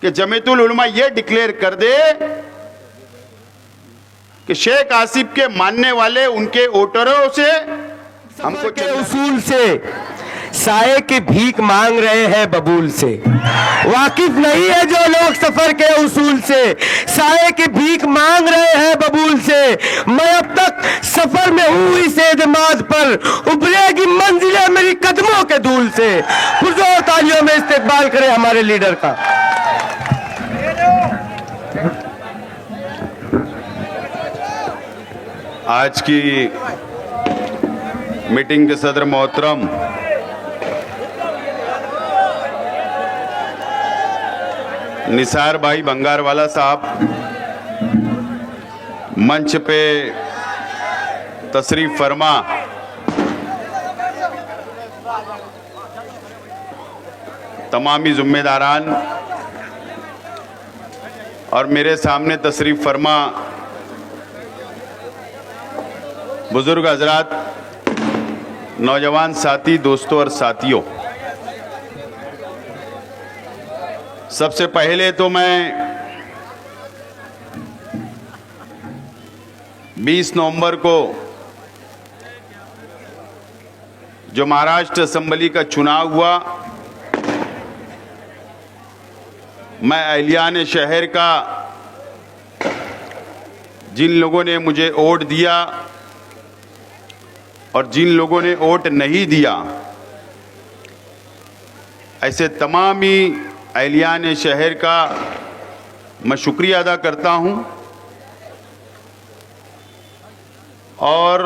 कि जमीयतुल उलमा ये डिक्लेयर कर दे कि शेख आसिफ के मानने वाले उनके वोटरों से हमको के उसूल से साये की भीख मांग रहे हैं बबूल से। वाकिफ नहीं है जो लोग सफर के उसूल से, साये की भीख मांग रहे हैं बबूल से। मैं अब तक सफर में हूँ इस एतमाद पर, उभरेगी मंजिलें मेरी कदमों के धूल से। पुरजोर तालियों में इस्तेकबाल करें हमारे लीडर का। आज की मीटिंग के सदर मोहतरम निसार भाई बंगारवाला साहब, मंच पे तशरीफ फरमा, तमामी जिम्मेदारान और मेरे सामने तशरीफ फरमा बुजुर्ग हजरात, नौजवान साथी, दोस्तों और साथियों, सबसे पहले तो मैं 20 नवंबर को जो महाराष्ट्र असेंबली का चुनाव हुआ, मैं अहलियान शहर का, जिन लोगों ने मुझे वोट दिया और जिन लोगों ने वोट नहीं दिया, ऐसे तमाम ही अहलियान शहर का मैं शुक्रिया अदा करता हूं और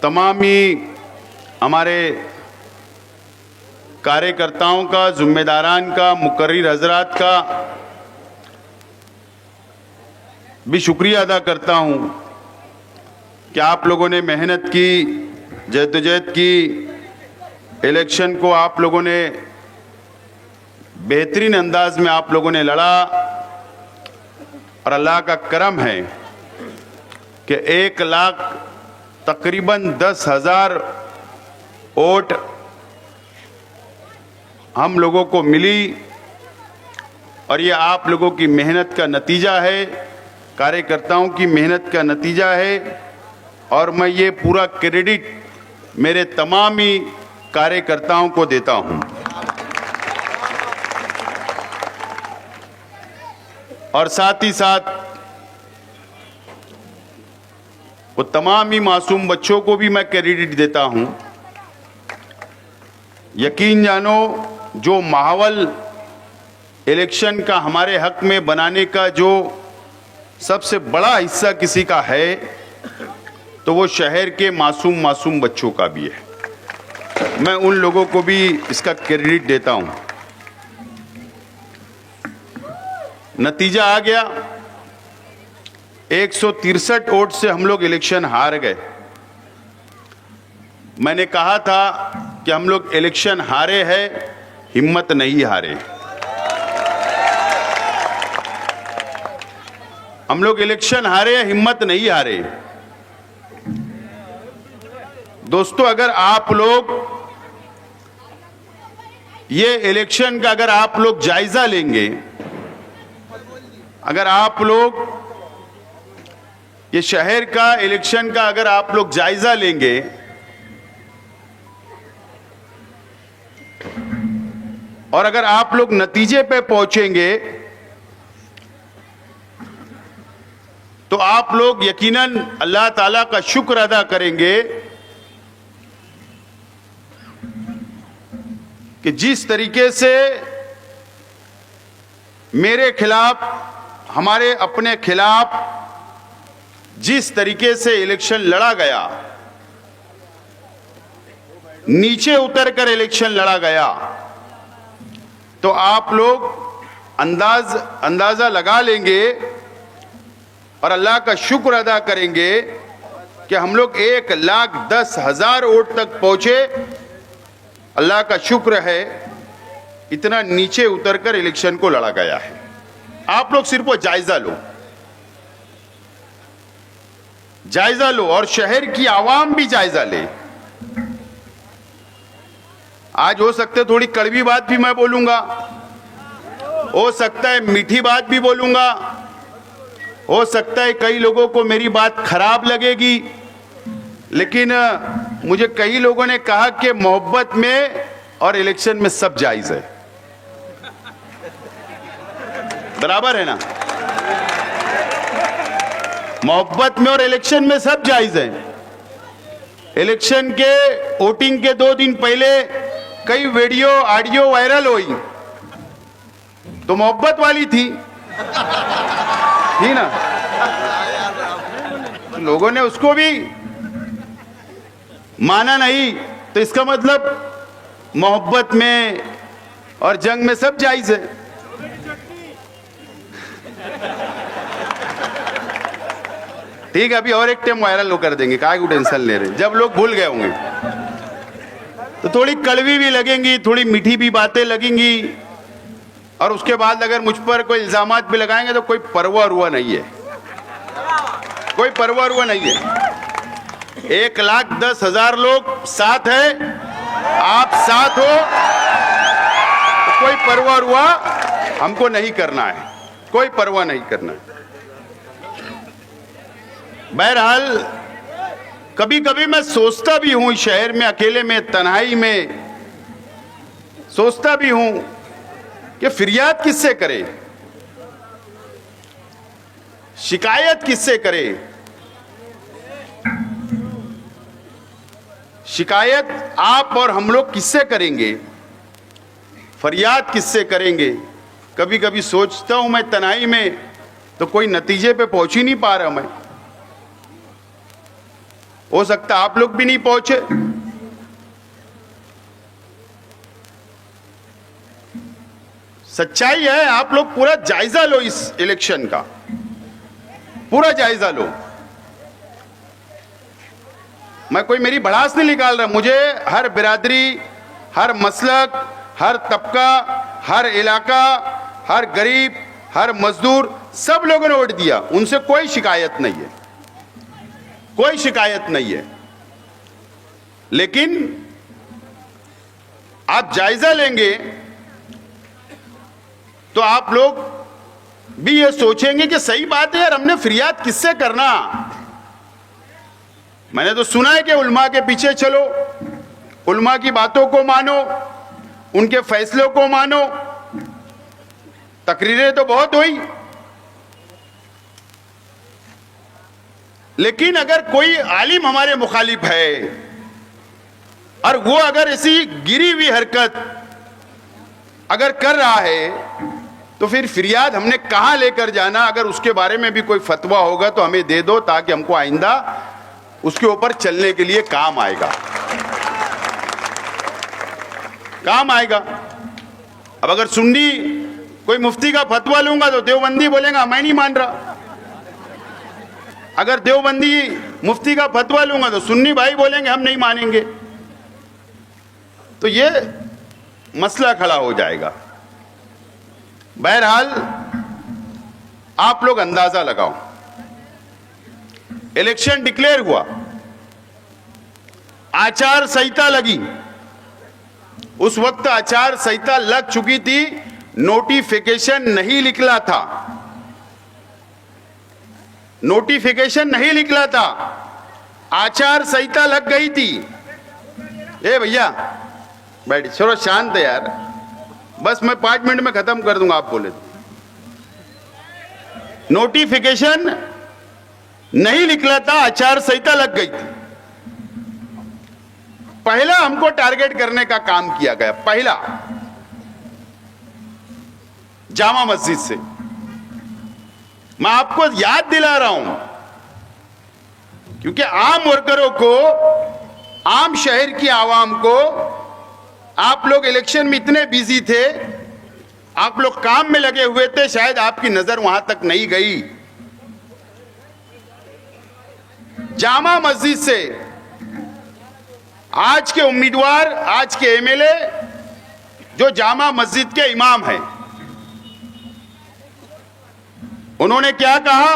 तमाम ही हमारे कार्यकर्ताओं का, जिम्मेदारान का, मुकर्रिर हजरात का भी शुक्रिया अदा करता हूं कि आप लोगों ने मेहनत की, जद्दोजहद की, इलेक्शन को आप लोगों ने बेहतरीन अंदाज में आप लोगों ने लड़ा और अल्लाह का करम है कि 1 लाख तकरीबन 10,000 वोट हम लोगों को मिली और ये आप लोगों की मेहनत का नतीजा है, कार्यकर्ताओं की मेहनत का नतीजा है और मैं ये पूरा क्रेडिट मेरे तमाम ही कार्यकर्ताओं को देता हूं। और साथ ही साथ वो तमाम ही मासूम बच्चों को भी मैं क्रेडिट देता हूं। यकीन जानो, जो माहौल इलेक्शन का हमारे हक में बनाने का जो सबसे बड़ा हिस्सा किसी का है तो वो शहर के मासूम बच्चों का भी है। मैं उन लोगों को भी इसका क्रेडिट देता हूं। नतीजा आ गया, 163 वोट से हम लोग इलेक्शन हार गए। मैंने कहा था कि हम लोग इलेक्शन हारे हैं, हिम्मत नहीं हारे। हम लोग इलेक्शन हारे, हिम्मत नहीं हारे। दोस्तों, अगर आप लोग ये इलेक्शन का अगर आप लोग जायजा लेंगे, अगर आप लोग ये शहर का इलेक्शन का अगर आप लोग जायजा लेंगे और अगर आप लोग नतीजे पे पहुंचेंगे तो आप लोग यकीनन अल्लाह ताला का शुक्र अदा करेंगे कि जिस तरीके से मेरे खिलाफ, हमारे अपने खिलाफ जिस तरीके से इलेक्शन लड़ा गया, नीचे उतरकर इलेक्शन लड़ा गया, तो आप लोग अंदाजा लगा लेंगे और अल्लाह का शुक्र अदा करेंगे कि हम लोग 1,10,000 वोट तक पहुंचे। अल्लाह का शुक्र है, इतना नीचे उतरकर इलेक्शन को लड़ा गया है। आप लोग सिर्फ वो जायजा लो और शहर की आवाम भी जायजा ले। आज हो सकते थोड़ी कड़वी बात भी मैं बोलूंगा, हो सकता है मीठी बात भी बोलूंगा, हो सकता है कई लोगों को मेरी बात खराब लगेगी, लेकिन मुझे कई लोगों ने कहा कि मोहब्बत में और इलेक्शन में सब जायज है। बराबर है ना? मोहब्बत में और इलेक्शन में सब जायज है। इलेक्शन के वोटिंग के 2 दिन पहले कई वीडियो ऑडियो वायरल हुई, तो मोहब्बत वाली थी ना? तो लोगों ने उसको भी माना नहीं, तो इसका मतलब मोहब्बत में और जंग में सब जायज है। ठीक है, अभी और एक टाइम वायरल कर देंगे, काहे को टेंशन ले रहे हैं, जब लोग भूल गए होंगे तो थोड़ी कड़वी भी लगेंगी, थोड़ी मीठी भी बातें लगेंगी, और उसके बाद अगर मुझ पर कोई इल्जामात भी लगाएंगे तो कोई परवाह रुआ नहीं है, कोई परवाह रुआ नहीं है। 1,10,000 लोग साथ है, आप साथ हो, तो कोई परवाह रुआ हमको नहीं करना है, कोई परवाह नहीं करना है। बहरहाल कभी कभी मैं सोचता भी हूं, शहर में अकेले में तन्हाई में सोचता भी हूं कि फरियाद किससे करे, शिकायत किससे करे। शिकायत आप और हम लोग किससे करेंगे, फरियाद किससे करेंगे। कभी कभी सोचता हूं मैं तन्हाई में, तो कोई नतीजे पे पहुंच ही नहीं पा रहा मैं। हो सकता आप लोग भी नहीं पहुंचे। सच्चाई है, आप लोग पूरा जायजा लो, इस इलेक्शन का पूरा जायजा लो। मैं कोई मेरी भड़ास नहीं निकाल रहा, मुझे हर बिरादरी, हर मसलक, हर तबका, हर इलाका, हर गरीब, हर मजदूर, सब लोगों ने वोट दिया, उनसे कोई शिकायत नहीं है, कोई शिकायत नहीं है। लेकिन आप जायजा लेंगे तो आप लोग भी ये सोचेंगे कि सही बात है यार, हमने फरियाद किससे करना। मैंने तो सुना है कि उल्मा के पीछे चलो, उल्मा की बातों को मानो, उनके फैसलों को मानो। तकरीरें तो बहुत हुई, लेकिन अगर कोई आलिम हमारे मुखालिफ है और वो अगर ऐसी गिरी हुई हरकत अगर कर रहा है, तो फिर फरियाद हमने कहां लेकर जाना। अगर उसके बारे में भी कोई फतवा होगा तो हमें दे दो, ताकि हमको आइंदा उसके ऊपर चलने के लिए काम आएगा, काम आएगा। अब अगर सुन्नी कोई मुफ्ती का फतवा लूंगा तो देवबंदी बोलेगा मैं नहीं मान रहा, अगर देवबंदी मुफ्ती का फतवा लूंगा तो सुन्नी भाई बोलेंगे हम नहीं मानेंगे। तो ये मसला खड़ा हो जाएगा। बहरहाल आप लोग अंदाजा लगाओ, इलेक्शन डिक्लेयर हुआ, आचार संहिता लगी, उस वक्त आचार संहिता लग चुकी थी, नोटिफिकेशन नहीं निकला था, नोटिफिकेशन नहीं निकला था, आचार संहिता लग गई थी। ए भैया बैठ, चलो शांत है यार, बस मैं 5 मिनट में खत्म कर दूंगा, आप बोले तो। नोटिफिकेशन नहीं निकला था, आचार संहिता लग गई थी। पहला हमको टारगेट करने का काम किया गया, पहला जामा मस्जिद से। मैं आपको याद दिला रहा हूं, क्योंकि आम वर्करों को, आम शहर की आवाम को, आप लोग इलेक्शन में इतने बिजी थे, आप लोग काम में लगे हुए थे, शायद आपकी नजर वहां तक नहीं गई। जामा मस्जिद से आज के उम्मीदवार, आज के एमएलए जो जामा मस्जिद के इमाम हैं, उन्होंने क्या कहा,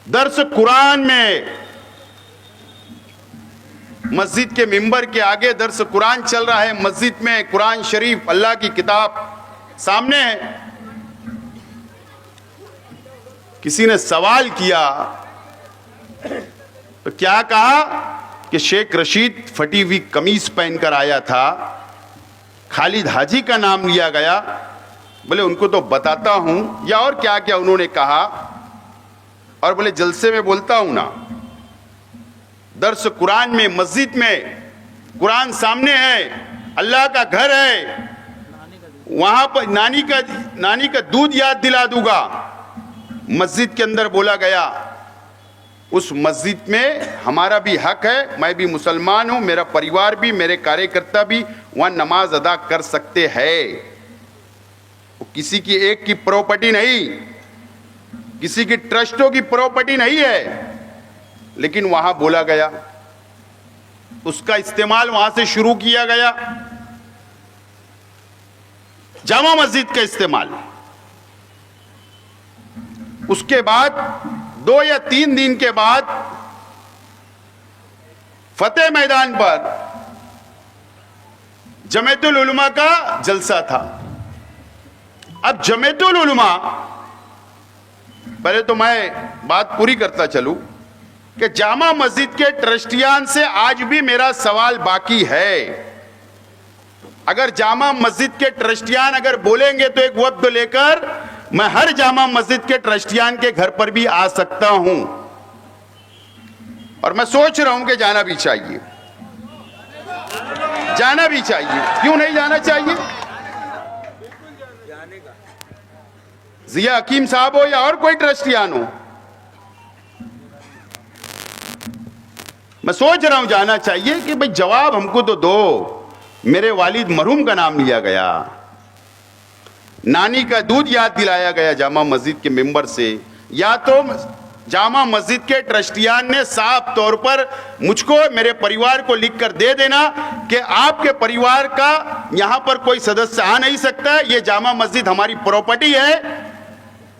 दर्स कुरान में, मस्जिद के मिंबर के आगे दर्स कुरान चल रहा है, मस्जिद में कुरान शरीफ, अल्लाह की किताब सामने है। किसी ने सवाल किया तो क्या कहा कि शेख रशीद फटी हुई कमीज पहनकर आया था, खालिद हाजी का नाम लिया गया। बोले उनको तो बताता हूं, या और क्या क्या उन्होंने कहा। और बोले जलसे में बोलता हूं ना, दर्स कुरान में, मस्जिद में, कुरान सामने है, अल्लाह का घर है, वहां पर नानी का दूध याद दिला दूंगा। मस्जिद के अंदर बोला गया, उस मस्जिद में हमारा भी हक है, मैं भी मुसलमान हूं, मेरा परिवार भी, मेरे कार्यकर्ता भी वहां नमाज अदा कर सकते हैं। वो किसी की एक की प्रॉपर्टी नहीं, किसी की ट्रस्टों की प्रॉपर्टी नहीं है, लेकिन वहां बोला गया, उसका इस्तेमाल वहां से शुरू किया गया, जामा मस्जिद का इस्तेमाल। उसके बाद 2 या 3 दिन के बाद फतेह मैदान पर जमीयतुल उलमा का जलसा था। अब जमीयतुल उलमा, पहले तो मैं बात पूरी करता चलूं कि जामा मस्जिद के ट्रस्टियान से आज भी मेरा सवाल बाकी है। अगर जामा मस्जिद के ट्रस्टियान अगर बोलेंगे तो एक वक्त लेकर मैं हर जामा मस्जिद के ट्रस्टियान के घर पर भी आ सकता हूं, और मैं सोच रहा हूं कि जाना भी चाहिए, जाना भी चाहिए। क्यों नहीं जाना चाहिए? जिया हकीम साहब हो या और कोई ट्रस्टियान हो, मैं सोच रहा हूं जाना चाहिए कि भाई जवाब हमको तो दो। मेरे वालिद मरहूम का नाम लिया गया, नानी का दूध याद दिलाया गया जामा मस्जिद के मेंबर से, या तो जामा मस्जिद के ट्रस्टियान ने साफ तौर पर मुझको, मेरे परिवार को लिख कर दे देना कि आपके परिवार का यहां पर कोई सदस्य आ नहीं सकता, ये जामा मस्जिद हमारी प्रॉपर्टी है,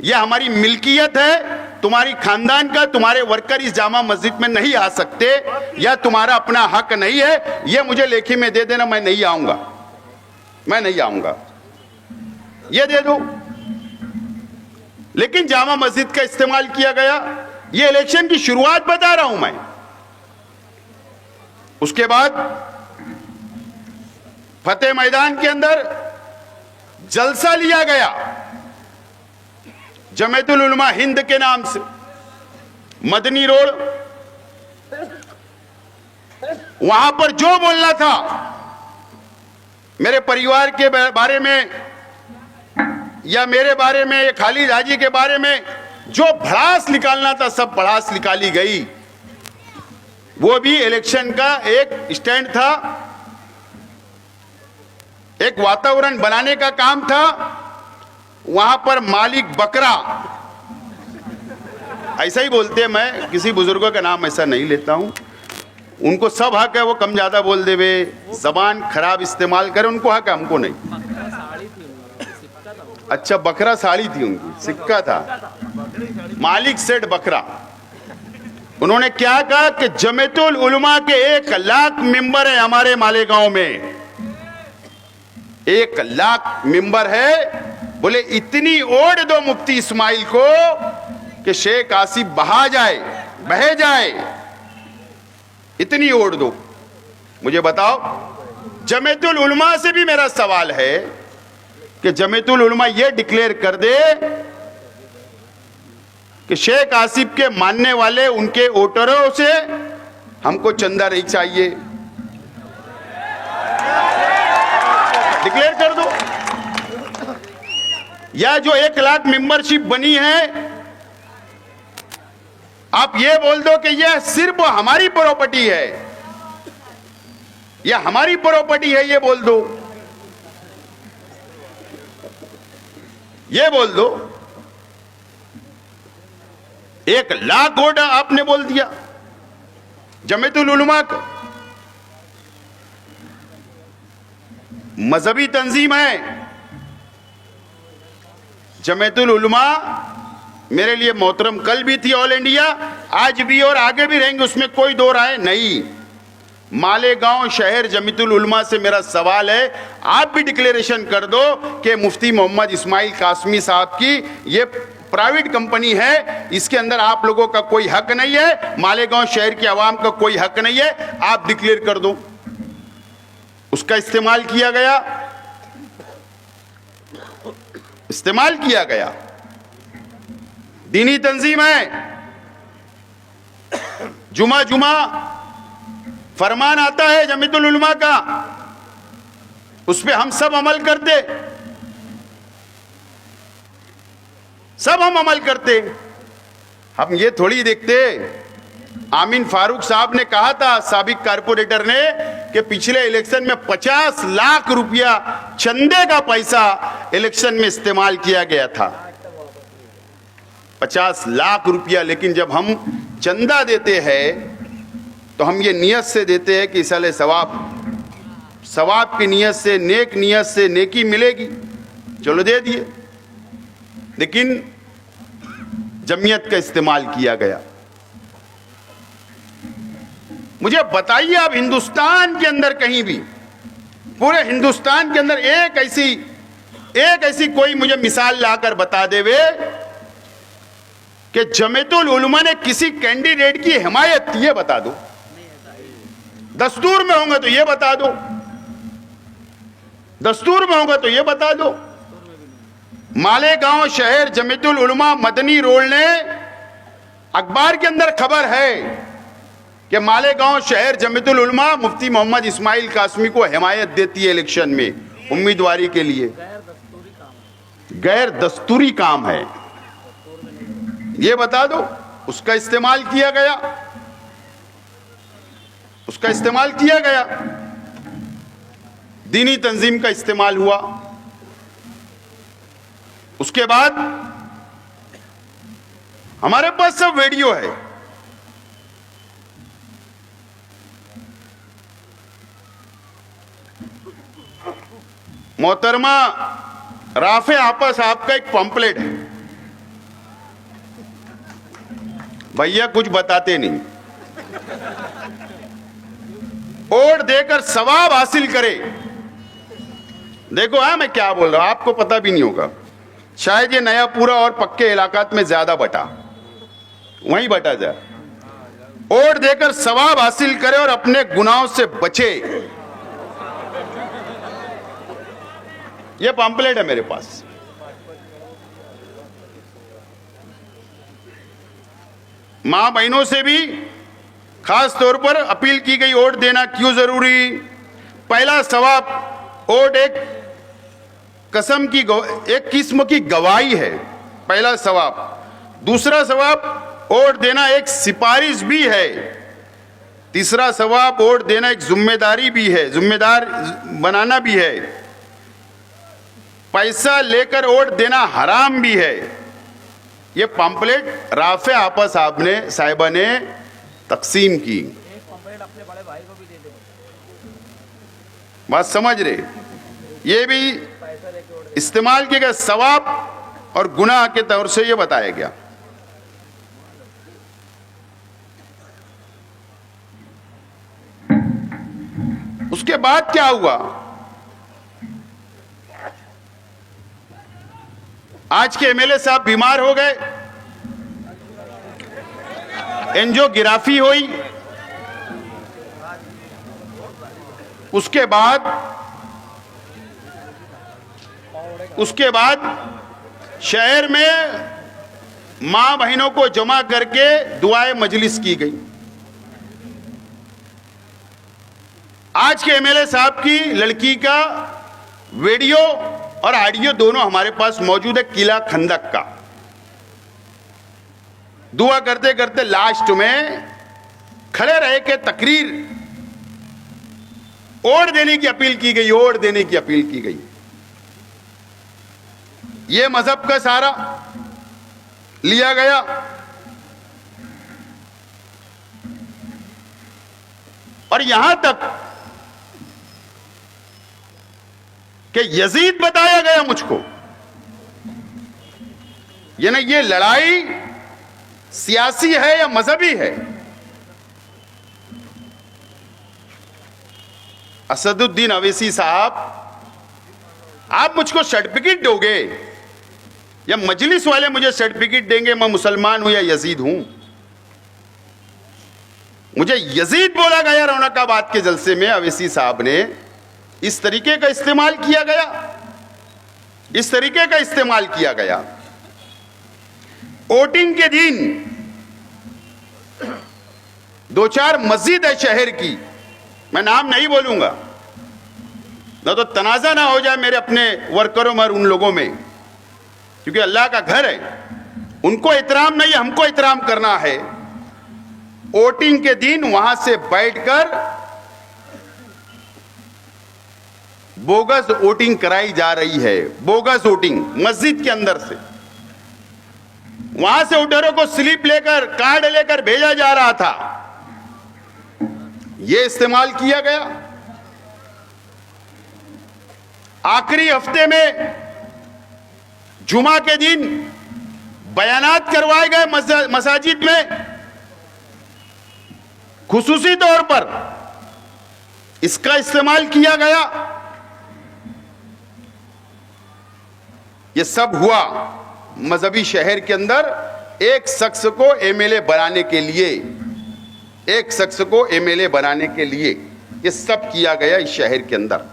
यह हमारी मिल्कियत है, तुम्हारी खानदान का, तुम्हारे वर्कर इस जामा मस्जिद में नहीं आ सकते, या तुम्हारा अपना हक नहीं है, यह मुझे लेखी में दे देना, मैं नहीं आऊंगा, मैं नहीं आऊंगा, ये दे दो। लेकिन जामा मस्जिद का इस्तेमाल किया गया। ये इलेक्शन की शुरुआत बता रहा हूं मैं। उसके बाद फतेह मैदान के अंदर जलसा लिया गया जमीयतुल उलमा हिंद के नाम से, मदनी रोड। वहां पर जो बोलना था मेरे परिवार के बारे में या मेरे बारे में या खालिद हाजी के बारे में जो भड़ास निकालना था, सब भड़ास निकाली गई। वो भी इलेक्शन का एक स्टैंड था, एक वातावरण बनाने का काम था। वहां पर मालिक बकरा, ऐसा ही बोलते हैं, मैं किसी बुजुर्गों का नाम ऐसा नहीं लेता हूं, उनको सब हक है, वो कम ज्यादा बोल देवे, जबान खराब इस्तेमाल करे, उनको हक है, हमको नहीं। अच्छा, बकरा साड़ी थी उनकी, सिक्का था, मालिक सेठ बकरा। उन्होंने क्या कहा कि जमीयतुल उलमा के 1 लाख मेंबर है हमारे मालेगांव में, 1 लाख मेंबर है। बोले इतनी ओढ़ दो मुफ्ती इस्माइल को कि शेख आसिफ बहा जाए, बह जाए, इतनी ओढ़ दो। मुझे बताओ, जमीयतुल उलमा से भी मेरा सवाल है कि जमीयतुल उलमा यह डिक्लेयर कर दे कि शेख आसिफ के मानने वाले उनके वोटरों से हमको चंदा नहीं चाहिए, डिक्लेयर कर दो। या जो 1 लाख मेंबरशिप बनी है, आप ये बोल दो कि यह सिर्फ हमारी प्रॉपर्टी है, यह हमारी प्रॉपर्टी है, ये बोल दो, ये बोल दो। 1 लाख वोट आपने बोल दिया जमीयतुल उलमा का। मजहबी तंजीम है जमीयतुल उलमा, मेरे लिए मोहतरम कल भी थी ऑल इंडिया, आज भी और आगे भी रहेंगे, उसमें कोई दो राय नहीं। मालेगांव शहर जमीयतुल उलमा से मेरा सवाल है, आप भी डिक्लेरेशन कर दो कि मुफ्ती मोहम्मद इस्माइल कासमी साहब की ये प्राइवेट कंपनी है, इसके अंदर आप लोगों का कोई हक नहीं है, मालेगांव शहर की आवाम का कोई हक नहीं है, आप डिक्लेयर कर दो। उसका इस्तेमाल किया गया, इस्तेमाल किया गया। दीनी तंजीम है, जुमा जुमा फरमान आता है जमीयतुल उलमा का, उस पे हम सब अमल करते, सब हम अमल करते। हम ये थोड़ी देखते। आमीन फारूक साहब ने कहा था, साबिक कारपोरेटर ने, कि पिछले इलेक्शन में 50 लाख रुपया चंदे का पैसा इलेक्शन में इस्तेमाल किया गया था, 50 लाख रुपया। लेकिन जब हम चंदा देते हैं तो हम ये नियत से देते हैं कि साले सवाब की नियत से, नेक नियत से नेकी मिलेगी, चलो दे दिए। लेकिन जमीयत का इस्तेमाल किया गया। मुझे बताइए आप हिंदुस्तान के अंदर कहीं भी, पूरे हिंदुस्तान के अंदर एक ऐसी कोई मुझे मिसाल लाकर बता देवे कि जमीयतुल उलमा ने किसी कैंडिडेट की हिमायत की, ये बता दो। दस्तूर में होगा तो ये बता दो, दस्तूर में होगा तो ये बता दो। मालेगांव शहर जमीयतुल उलमा मदनी रोड ने, अखबार के अंदर खबर है कि मालेगांव शहर जमीयतुल उलमा मुफ्ती मोहम्मद इस्माइल कासमी को हिमायत देती है इलेक्शन में उम्मीदवारी के लिए। गैर दस्तूरी काम है, ये बता दो। उसका इस्तेमाल किया गया, उसका इस्तेमाल किया गया, दीनी तंजीम का इस्तेमाल हुआ। उसके बाद हमारे पास सब वीडियो है। मोहतरमा राफे आपा साहब का एक पंपलेट है, भैया कुछ बताते नहीं, वोट देकर सवाब हासिल करे। देखो मैं क्या बोल रहा हूं, आपको पता भी नहीं होगा, शायद ये नया पूरा और पक्के इलाकात में ज्यादा बटा, वहीं बटा जाए। वोट देकर सवाब हासिल करे और अपने गुनाहों से बचे। ये पंपलेट है मेरे पास। मां बहनों से भी खास तौर पर अपील की गई, वोट देना क्यों जरूरी। पहला सवाब, वोट एक किस्म की गवाही है, पहला सवाब। दूसरा सवाब, वोट देना एक सिफारिश भी है। तीसरा सवाब, वोट देना एक जिम्मेदारी भी है, जिम्मेदार बनाना भी है। पैसा लेकर वोट देना हराम भी है। ये पंपलेट राफे आपा साहिबा ने तकसीम की। बात समझ रहे, ये भी इस्तेमाल किया गया, सवाब और गुनाह के तौर से ये बताया गया। उसके बाद क्या हुआ, आज के एमएलए साहब बीमार हो गए, एंजियोग्राफी हुई। उसके बाद शहर में मां बहनों को जमा करके दुआए मजलिस की गई। आज के एमएलए साहब की लड़की का वीडियो और ऑडियो दोनों हमारे पास मौजूद है, किला खंदक का। दुआ करते करते लास्ट में खड़े रह के तकरीर, वोट देने की अपील की गई, वोट देने की अपील की गई। ये मजहब का सहारा लिया गया। और यहां तक कि यजीद बताया गया मुझको। यानी ये लड़ाई सियासी है या मजहबी है। असदुद्दीन अवैसी साहब, आप मुझको सर्टिफिकेट दोगे या मजलिस वाले मुझे सर्टिफिकेट देंगे मैं मुसलमान हूं या यजीद हूं? मुझे यजीद बोला गया रौनकाबाद के जलसे में, अवैसी साहब ने इस तरीके का इस्तेमाल किया गया, इस तरीके का इस्तेमाल किया गया। वोटिंग के दिन दो चार मस्जिद है शहर की, मैं नाम नहीं बोलूंगा ना तो तनाजा ना हो जाए मेरे अपने वर्करों में और उन लोगों में, क्योंकि अल्लाह का घर है, उनको एहतराम नहीं हमको एहतराम करना है। वोटिंग के दिन वहां से बैठकर बोगस वोटिंग कराई जा रही है, बोगस वोटिंग मस्जिद के अंदर से। वहां से वोटरों को स्लिप लेकर, कार्ड लेकर भेजा जा रहा था, यह इस्तेमाल किया गया। आखिरी हफ्ते में जुमा के दिन बयानात करवाए गए मसाजिद में, खुसूसी तौर पर इसका इस्तेमाल किया गया। यह सब हुआ मजहबी शहर के अंदर एक शख्स को एमएलए बनाने के लिए, एक शख्स को एमएलए बनाने के लिए यह सब किया गया इस शहर के अंदर।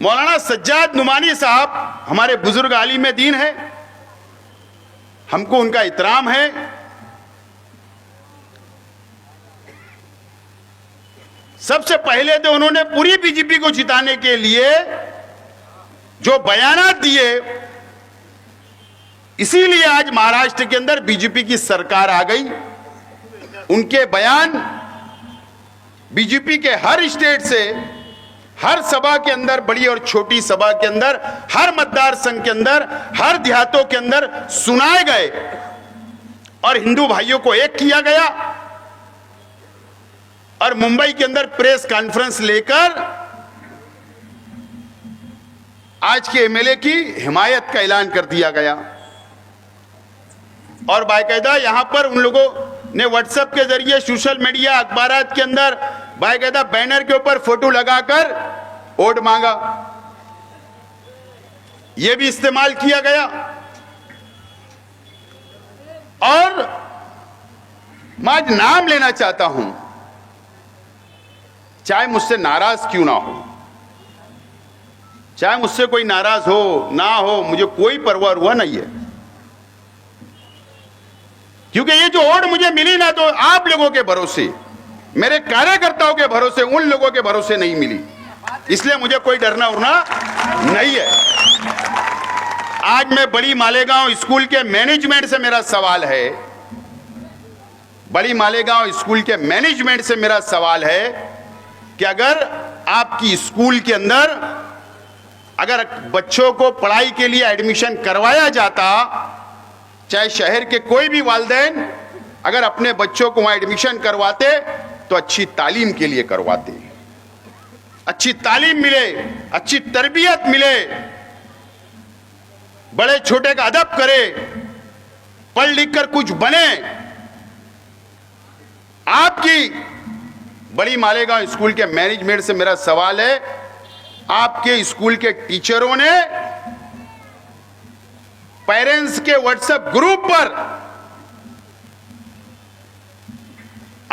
मौलाना सज्जाद नुमानी साहब हमारे बुजुर्ग आलिम दीन है, हमको उनका एहतराम है। सबसे पहले तो उन्होंने पूरी बीजेपी को जिताने के लिए जो बयानात दिए, इसीलिए आज महाराष्ट्र के अंदर बीजेपी की सरकार आ गई। उनके बयान बीजेपी के हर स्टेट से, हर सभा के अंदर, बड़ी और छोटी सभा के अंदर, हर मतदार संघ के अंदर, हर देहातों के अंदर सुनाए गए और हिंदू भाइयों को एक किया गया। और मुंबई के अंदर प्रेस कॉन्फ्रेंस लेकर आज के एमएलए की हिमायत का ऐलान कर दिया गया। और बाकायदा यहां पर उन लोगों ने व्हाट्सएप के जरिए, सोशल मीडिया, अखबारात के अंदर बाकायदा बैनर के ऊपर फोटो लगाकर वोट मांगा, यह भी इस्तेमाल किया गया। और मैं आज नाम लेना चाहता हूं, चाहे मुझसे नाराज क्यों ना हो, चाहे मुझसे कोई नाराज हो ना हो, मुझे कोई परवाह हुआ नहीं है, क्योंकि ये जो वोट मुझे मिली ना तो आप लोगों के भरोसे, मेरे कार्यकर्ताओं के भरोसे, उन लोगों के भरोसे नहीं मिली, इसलिए मुझे कोई डरना उड़ना नहीं है। आज मैं बड़ी मालेगांव स्कूल के मैनेजमेंट से मेरा सवाल है, बड़ी मालेगांव स्कूल के मैनेजमेंट से मेरा सवाल है कि अगर आपकी स्कूल के अंदर अगर बच्चों को पढ़ाई के लिए एडमिशन करवाया जाता, चाहे शहर के कोई भी वालिदैन अगर अपने बच्चों को वहां एडमिशन करवाते तो अच्छी तालीम के लिए करवाते, अच्छी तालीम मिले, अच्छी तरबियत मिले, बड़े छोटे का अदब करे, पढ़ लिख कर कुछ बने। आपकी बड़ी मालेगांव स्कूल के मैनेजमेंट से मेरा सवाल है, आपके स्कूल के टीचरों ने पेरेंट्स के व्हाट्सएप ग्रुप पर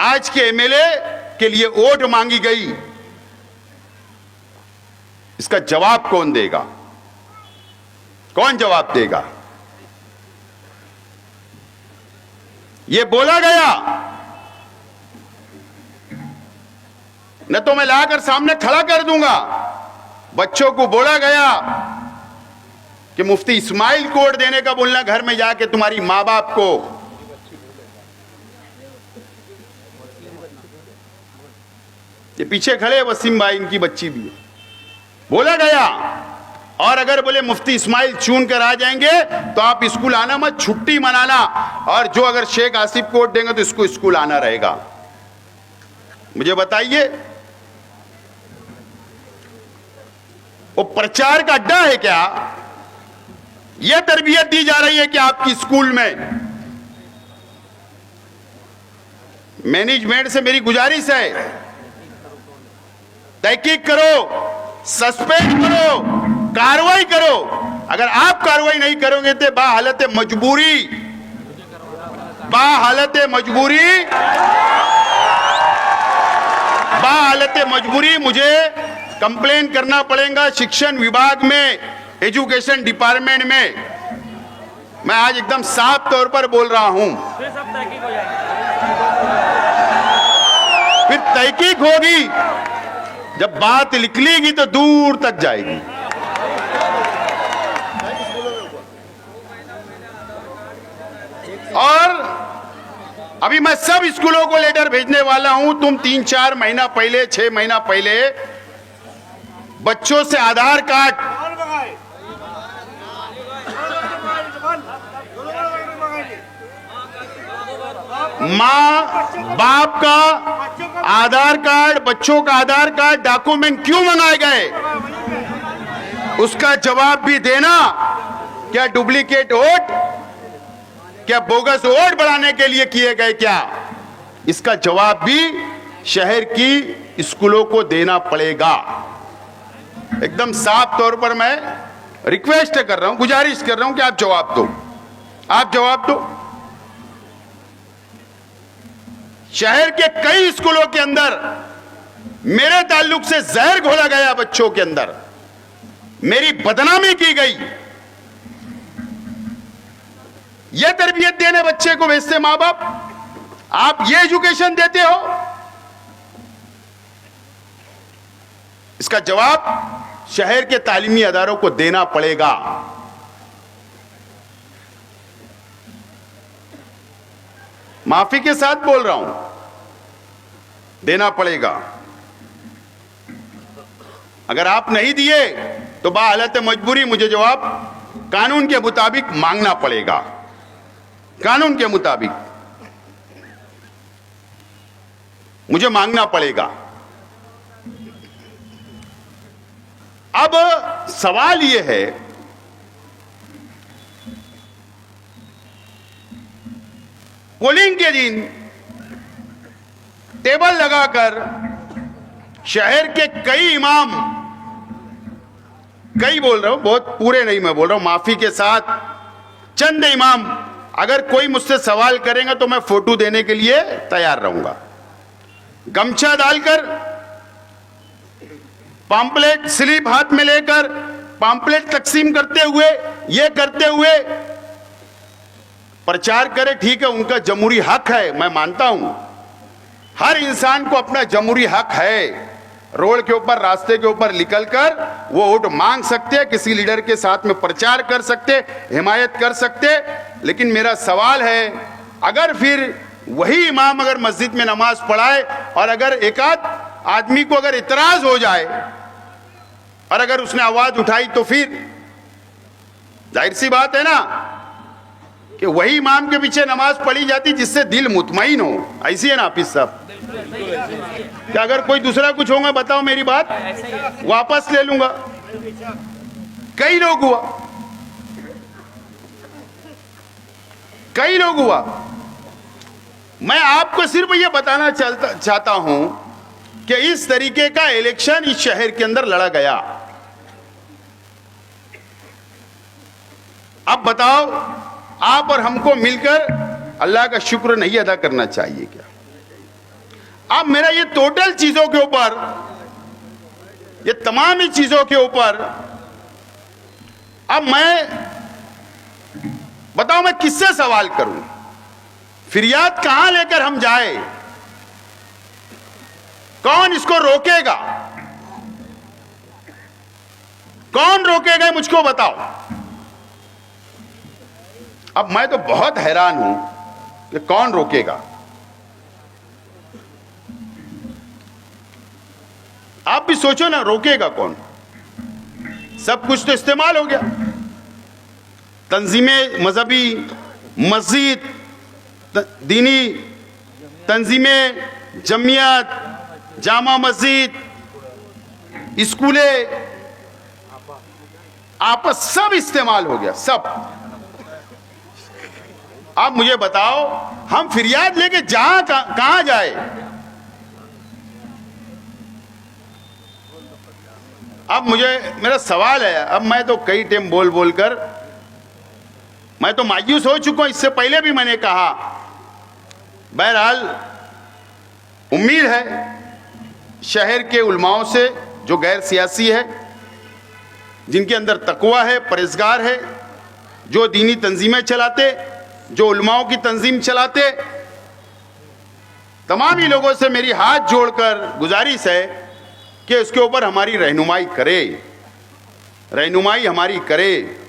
आज के एमएलए के लिए वोट मांगी गई, इसका जवाब कौन देगा? कौन जवाब देगा? यह बोला गया, न तो मैं लाकर सामने खड़ा कर दूंगा। बच्चों को बोला गया कि मुफ्ती इस्माइल को वोट देने का बोलना घर में जाके तुम्हारी मां बाप को। ये पीछे खड़े वसीम भाई, इनकी बच्ची भी है, बोला गया। और अगर बोले मुफ्ती इस्माइल चुन कर आ जाएंगे तो आप स्कूल आना मत, छुट्टी मनाना, और जो अगर शेख आसिफ को वोट देंगे तो इसको स्कूल आना रहेगा। मुझे बताइए, वो प्रचार का अड्डा है क्या? यह तरबियत दी जा रही है कि आपकी स्कूल में? मैनेजमेंट से मेरी गुजारिश है, तहकीक करो, सस्पेंड करो, कार्रवाई करो। अगर आप कार्रवाई नहीं करोगे तो बाहालत मजबूरी मुझे कंप्लेन करना पड़ेगा शिक्षण विभाग में, एजुकेशन डिपार्टमेंट में। मैं आज एकदम साफ तौर पर बोल रहा हूं। फिर तहकीक होगी, जब बात निकलेगी तो दूर तक जाएगी। और अभी मैं सब स्कूलों को लेटर भेजने वाला हूं। तुम 3-4 महीना पहले, 6 महीना पहले बच्चों से आधार कार्ड, मां बाप का आधार कार्ड, बच्चों का आधार कार्ड डॉक्यूमेंट क्यों मंगाए गए, उसका जवाब भी देना। क्या डुप्लीकेट वोट, क्या बोगस वोट बढ़ाने के लिए किए गए क्या, इसका जवाब भी शहर की स्कूलों को देना पड़ेगा। एकदम साफ तौर पर मैं रिक्वेस्ट कर रहा हूं, गुजारिश कर रहा हूं कि आप जवाब दो, आप जवाब दो। शहर के कई स्कूलों के अंदर मेरे ताल्लुक से जहर घोला गया, बच्चों के अंदर मेरी बदनामी की गई। यह तरबियत देने बच्चे को भेजते मां बाप, आप ये एजुकेशन देते हो, इसका जवाब शहर के तालीमी अदारों को देना पड़ेगा। माफी के साथ बोल रहा हूं, देना पड़ेगा। अगर आप नहीं दिए तो बाहालत मजबूरी मुझे जवाब कानून के मुताबिक मांगना पड़ेगा, कानून के मुताबिक मुझे मांगना पड़ेगा। अब सवाल यह है, पोलिंग के दिन टेबल लगाकर शहर के कई इमाम, कई बोल रहा हूं, बहुत पूरे नहीं मैं बोल रहा हूं, माफी के साथ चंद इमाम, अगर कोई मुझसे सवाल करेगा तो मैं फोटो देने के लिए तैयार रहूंगा, गमछा डालकर, पंपलेट स्लिप हाथ में लेकर पंपलेट तकसीम करते हुए, ये करते हुए प्रचार करे। ठीक है, उनका जमहूरी हक है, मैं मानता हूं, हर इंसान को अपना जमहूरी हक है। रोड के ऊपर, रास्ते के ऊपर निकलकर वो वोट मांग सकते हैं, किसी लीडर के साथ में प्रचार कर सकते, हिमायत कर सकते। लेकिन मेरा सवाल है, अगर फिर वही इमाम अगर मस्जिद में नमाज पढ़ाए और अगर एकाध आदमी को अगर इतराज हो जाए और अगर उसने आवाज उठाई, तो फिर जाहिर सी बात है ना कि वही इमाम के पीछे नमाज पढ़ी जाती जिससे दिल मुतमईन हो। ऐसी है ना हाफिज साहब? क्या अगर कोई दूसरा कुछ होगा बताओ, मेरी बात वापस ले लूंगा। कई लोग हुआ, कई लोग हुआ। मैं आपको सिर्फ ये बताना चाहता हूं कि इस तरीके का इलेक्शन इस शहर के अंदर लड़ा गया। अब बताओ, आप और हमको मिलकर अल्लाह का शुक्र नहीं अदा करना चाहिए क्या? अब मेरा ये टोटल चीजों के ऊपर, ये तमाम ही चीजों के ऊपर, अब मैं बताओ मैं किससे सवाल करूं? फिरियाद कहां लेकर हम जाए? कौन इसको रोकेगा? कौन रोकेगा मुझको बताओ। अब मैं तो बहुत हैरान हूं कि कौन रोकेगा। आप भी सोचो ना, रोकेगा कौन? सब कुछ तो इस्तेमाल हो गया। तंजीमें मजहबी, मस्जिद, दीनी तंजीमें, जमियत, जामा मस्जिद, स्कूलें, आपस सब इस्तेमाल हो गया, सब। आप मुझे बताओ, हम फिरियाद लेके कहां जाए? अब मेरा सवाल है, अब मैं तो कई टाइम बोल बोल कर मैं तो मायूस हो चुका हूं, इससे पहले भी मैंने कहा। बहरहाल उम्मीद है शहर के उलमाओं से, जो गैर सियासी है, जिनके अंदर तकवा है, परहेजगार है, जो दीनी तंजीमें चलाते, जो उलमाओं की तंजीम चलाते, तमाम ही लोगों से मेरी हाथ जोड़कर गुजारिश है कि उसके ऊपर हमारी रहनुमाई करे, रहनुमाई हमारी करे।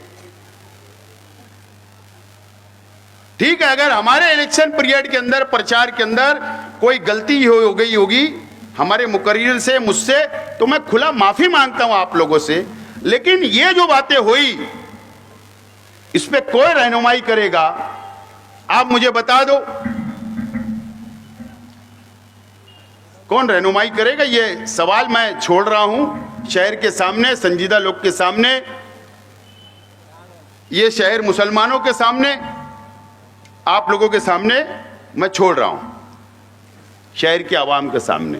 ठीक है, अगर हमारे इलेक्शन पीरियड के अंदर, प्रचार के अंदर कोई गलती हो गई होगी हमारे मुकर्रिर से, मुझसे, तो मैं खुला माफी मांगता हूं आप लोगों से। लेकिन ये जो बातें हुई, इस पे कोई रहनुमाई करेगा? आप मुझे बता दो, कौन रहनुमाई करेगा? ये सवाल मैं छोड़ रहा हूं शहर के सामने, संजीदा लोग के सामने, ये शहर मुसलमानों के सामने, आप लोगों के सामने मैं छोड़ रहा हूं, शहर के आवाम के सामने।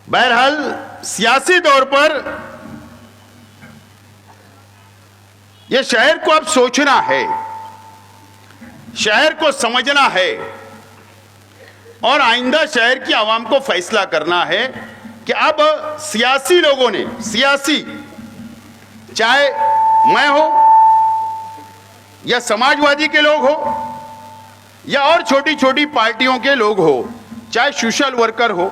बहरहाल सियासी तौर पर यह शहर को अब सोचना है, शहर को समझना है और आइंदा शहर की आवाम को फैसला करना है कि अब सियासी लोगों ने, सियासी चाहे मैं हो या समाजवादी के लोग हो या और छोटी छोटी पार्टियों के लोग हो, चाहे सोशल वर्कर हो,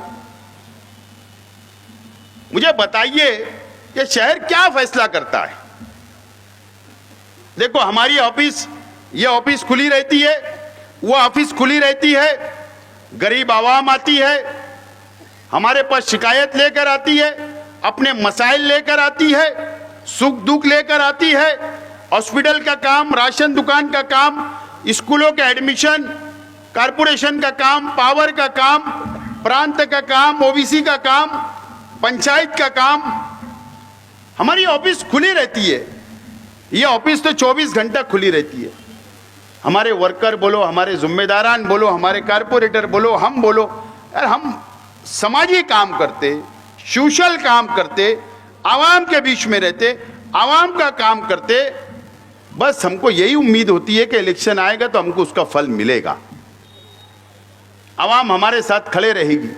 मुझे बताइए कि शहर क्या फैसला करता है। देखो, हमारी ऑफिस, ये ऑफिस खुली रहती है, वो ऑफिस खुली रहती है, गरीब आवाम आती है, हमारे पास शिकायत लेकर आती है, अपने मसाइल लेकर आती है, सुख दुख लेकर आती है, हॉस्पिटल का काम, राशन दुकान का काम, स्कूलों का एडमिशन, कारपोरेशन का काम, पावर का काम, प्रांत का काम, ओबीसी का काम, पंचायत का काम, हमारी ऑफिस खुली रहती है। ये ऑफिस तो 24 घंटा खुली रहती है। हमारे वर्कर बोलो, हमारे जिम्मेदारान बोलो, हमारे कारपोरेटर बोलो, हम बोलो, यार हम समाजी काम करते, सोशल काम करते, आवाम के बीच में रहते, आवाम का काम करते। बस हमको यही उम्मीद होती है कि इलेक्शन आएगा तो हमको उसका फल मिलेगा, आवाम हमारे साथ खड़े रहेगी,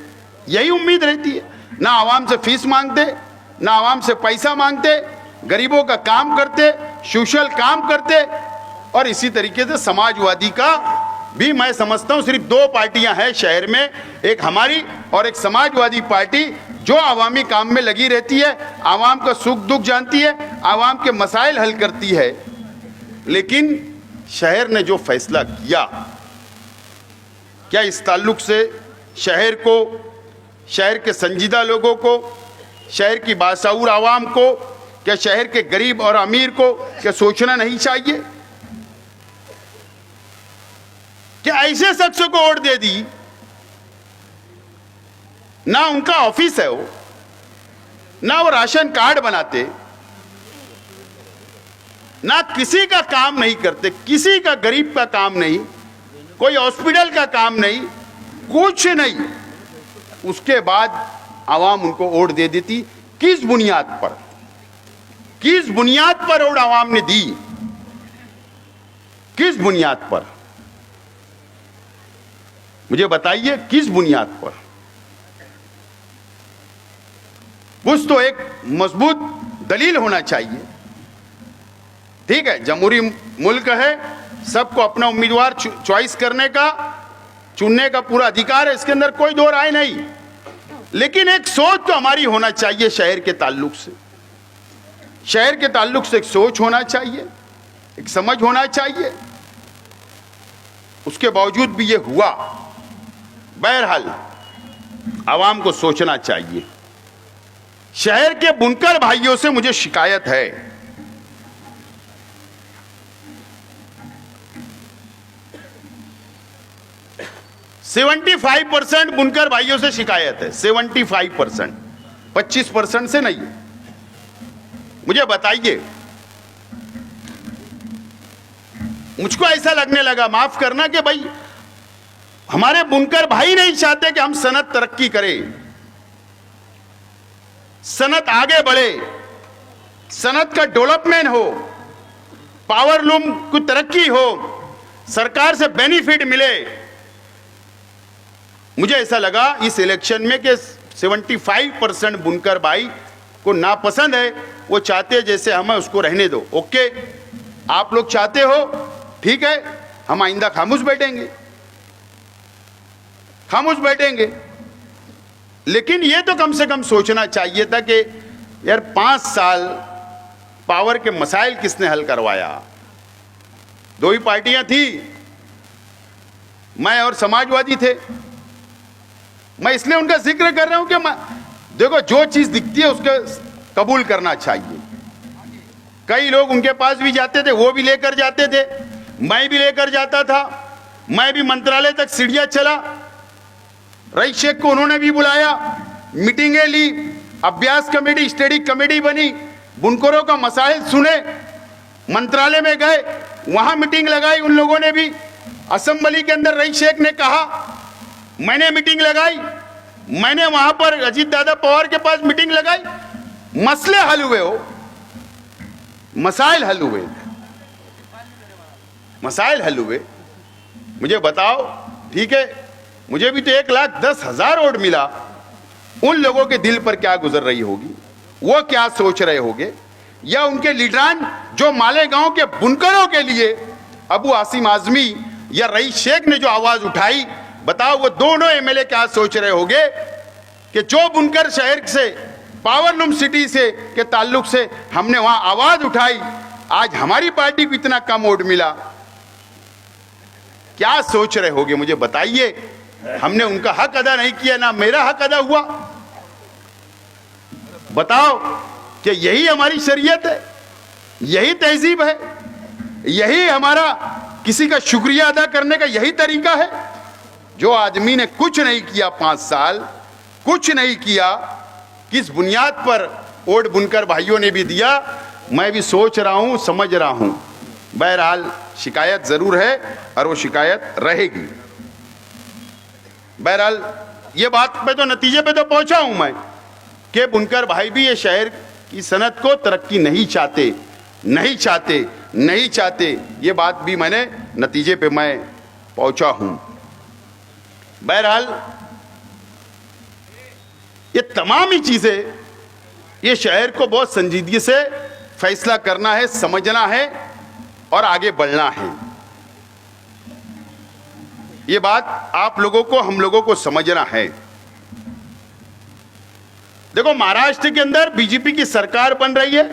यही उम्मीद रहती है। ना आवाम से फीस मांगते, ना आवाम से पैसा मांगते, गरीबों का काम करते, सोशल काम करते। और इसी तरीके से समाजवादी का भी मैं समझता हूं सिर्फ 2 पार्टियां हैं शहर में, एक हमारी और एक समाजवादी पार्टी, जो आवामी काम में लगी रहती है, आवाम का सुख दुख जानती है, आवाम के मसाइल हल करती है। लेकिन शहर ने जो फैसला किया, क्या इस ताल्लुक से शहर को, शहर के संजीदा लोगों को, शहर की बाशऊर आवाम को, क्या शहर के गरीब और अमीर को क्या सोचना नहीं चाहिए? क्या ऐसे शख्स को वोट दे दी, ना उनका ऑफिस है वो, ना वो राशन कार्ड बनाते, ना किसी का काम नहीं करते, किसी का गरीब का काम नहीं, कोई हॉस्पिटल का काम नहीं, कुछ नहीं, उसके बाद आवाम उनको वोट दे देती। किस बुनियाद पर, किस बुनियाद पर वोट आवाम ने दी? किस बुनियाद पर? मुझे बताइए, किस बुनियाद पर? कुछ तो एक मजबूत दलील होना चाहिए। ठीक है, जमहूरी मुल्क है, सबको अपना उम्मीदवार चॉइस करने का, चुनने का पूरा अधिकार है, इसके अंदर कोई दो राय नहीं। लेकिन एक सोच तो हमारी होना चाहिए शहर के ताल्लुक से, शहर के ताल्लुक से एक सोच होना चाहिए, एक समझ होना चाहिए। उसके बावजूद भी ये हुआ। बहरहाल आवाम को सोचना चाहिए। शहर के बुनकर भाइयों से मुझे शिकायत है, 75% बुनकर भाइयों से शिकायत है, 75%, 25% से नहीं। मुझे बताइए, मुझको ऐसा लगने लगा, माफ करना, कि भाई हमारे बुनकर भाई नहीं चाहते कि हम सनत तरक्की करें, सनत आगे बढ़े, सनत का डेवलपमेंट हो, पावर लूम की तरक्की हो, सरकार से बेनिफिट मिले। मुझे ऐसा लगा इस इलेक्शन में कि 75% बुनकर भाई को नापसंद है, वो चाहते हैं जैसे हमें उसको रहने दो। ओके, आप लोग चाहते हो, ठीक है, हम आइंदा खामोश बैठेंगे, खामोश बैठेंगे। लेकिन ये तो कम से कम सोचना चाहिए था कि यार 5 साल पावर के मसाइल किसने हल करवाया? 2 ही पार्टियां थी, मैं और समाजवादी थे। मैं इसलिए उनका जिक्र कर रहा हूं कि देखो, जो चीज दिखती है उसको कबूल करना चाहिए। कई लोग उनके पास भी जाते थे, वो भी लेकर जाते थे, मैं भी लेकर जाता था। मैं भी मंत्रालय तक सीढ़ियां चला, रईस शेख को उन्होंने भी बुलाया, मीटिंगें ली, अभ्यास कमेटी, स्टडी कमेटी बनी, बुनकरों का मसाइल सुने, मंत्रालय में गए, वहां मीटिंग लगाई उन लोगों ने भी। असेंबली के अंदर रईस शेख ने कहा, मैंने मीटिंग लगाई, मैंने वहां पर अजीत दादा पवार के पास मीटिंग लगाई, मसले हल हुए, हो मसाइल हल हुए, मसाइल हल हुए। मुझे बताओ, ठीक है, मुझे भी तो 1,10,000 वोट मिला, उन लोगों के दिल पर क्या गुजर रही होगी, वो क्या सोच रहे होंगे, या उनके लीडरान जो मालेगांव के बुनकरों के लिए अबू आसिम आजमी या रईस शेख ने जो आवाज उठाई, बताओ वो दोनों एमएलए क्या सोच रहे होंगे कि जो बुनकर शहर से, पावरलूम सिटी से के ताल्लुक से हमने वहां आवाज उठाई, आज हमारी पार्टी को इतना कम वोट मिला, क्या सोच रहे होंगे मुझे बताइए। हमने उनका हक अदा नहीं किया, ना मेरा हक अदा हुआ। बताओ कि यही हमारी शरीयत है, यही तहजीब है, यही हमारा किसी का शुक्रिया अदा करने का यही तरीका है। जो आदमी ने कुछ नहीं किया, 5 साल कुछ नहीं किया, किस बुनियाद पर वोट बुनकर भाइयों ने भी दिया, मैं भी सोच रहा हूं, समझ रहा हूं। बहरहाल शिकायत जरूर है और वो शिकायत रहेगी। बहरहाल ये बात पे तो, नतीजे पे तो पहुंचा हूं मैं कि बुनकर भाई भी ये शहर की सनत को तरक्की नहीं चाहते, नहीं चाहते, नहीं चाहते। ये बात भी मैंने नतीजे पे मैं पहुंचा हूं। बहरहाल ये तमाम ही चीजें, ये शहर को बहुत संजीदगी से फैसला करना है, समझना है और आगे बढ़ना है। ये बात आप लोगों को, हम लोगों को समझना है। देखो, महाराष्ट्र के अंदर बीजेपी की सरकार बन रही है,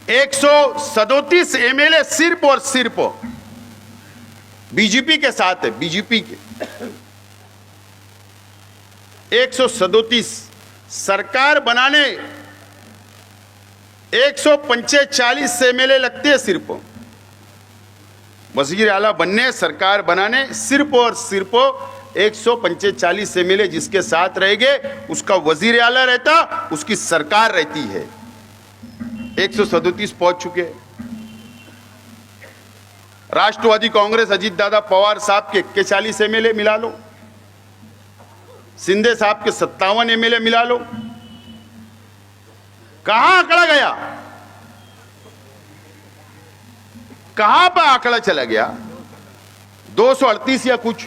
137 एमएलए सिर्फ और सिर्फ बीजेपी के साथ है, बीजेपी के 137 सरकार बनाने 145 एमएलए लगते हैं, सिर्फ वजीर आला बनने, सरकार बनाने सिर्फ और सिर्फ 145 एमएलए जिसके साथ रहेंगे उसका वजीर आला रहता, उसकी सरकार रहती है। 137 पहुंच चुके हैं। राष्ट्रवादी कांग्रेस अजीत दादा पवार साहब के 41 एमएलए मिला लो, शिंदे साहब के 57 एमएलए मिला लो, कहां आंकड़ा गया, कहां पर आंकड़ा चला गया? 238 या कुछ